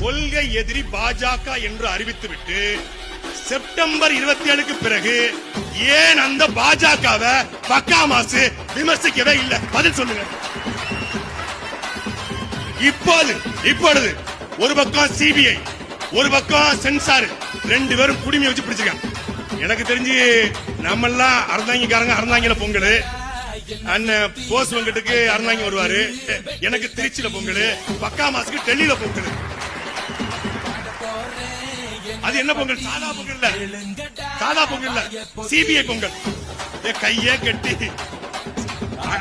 கொள்கை எதிரி பாஜக என்று அறிவித்துவிட்டு செப்டம்பர் 27க்கு பிறகு ஏன் அந்த பாஜகவை பக்கா மாசு விமர்சிக்கவே இல்லை? பதில் சொல்லுங்க. இப்பொழுது ஒரு பக்கம் சிபிஐ, ஒரு பக்கம் சென்சார், ரெண்டு பேரும் குடிமையை வச்சு பிடிச்சிருக்காங்க. எனக்கு தெரிஞ்சு நம்ம எல்லாம் அறந்தாங்கில பொங்கல், அண்ணன் போஸ் வெங்கட்டுக்கு அறந்தாங்கி வருவாரு, எனக்கு திருச்சியில பொங்கல், பக்கா மாசுக்கு டெல்லியில பொங்கல். அது என்ன பொங்கல்? சாதா பொங்கல் இல்ல, சிபிஐ பொங்கல். கையே கட்டி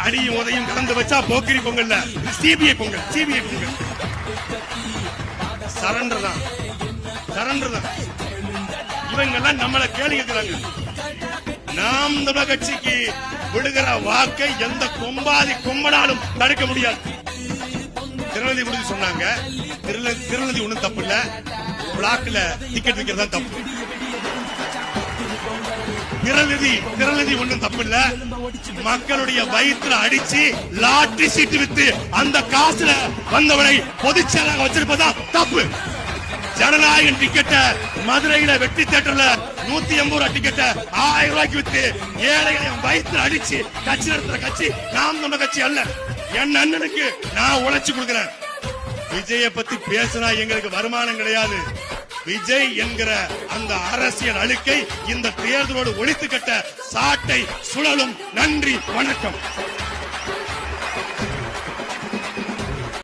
அடியும் உதையும் கலந்து வச்சா போக்கிரி பொங்கல், சிபிஐ பொங்கல். சரண்டர் தான். இவங்க எல்லாம் நம்மள கேள்வி கேட்கிறாங்க. நாம் தமிழர் கட்சிக்கு விடுகிற வாக்கை எந்த கொம்பாதி கொம்பனாலும் தடுக்க முடியாது. திருநெல்வேலி குறித்து சொன்னாங்க. திருநெல்வேலி ஒண்ணும் தப்பு இல்ல, பிளாக்ல டிக்கெட் விற்கிறது தான் தப்பு. திருநெல்வேலி ஒண்ணும் தப்பு இல்ல, மக்களுடைய வயிற்றுல அடிச்சு லாட்டரி சீட்டு வித்து அந்த காசுல வந்தவனை பொதுச்செயலாக வச்சிருப்பதா தப்பு. ஜனநாயகன் டிக்கெட்ட மதுரையில வெட்டி தியேட்டர்ல 180 ரூபாய் டிக்கெட்ட 1000 ரூபாய்க்கு வித்து ஏழைகளை வயிற்றுல அடிச்சு கட்சி நடத்துற கட்சி நாம் தமிழர் கட்சி அல்ல. என் அண்ணனுக்கு நான் உழைச்சு கொடுக்கிறேன். விஜய பத்தி பேசினா எங்களுக்கு வருமானம் கிடையாது. விஜய் என்கிற அந்த அரசியல் அழுக்கை இந்த தேர்தலோடு ஒழித்து கட்ட சாட்டை சுழலும். நன்றி, வணக்கம்.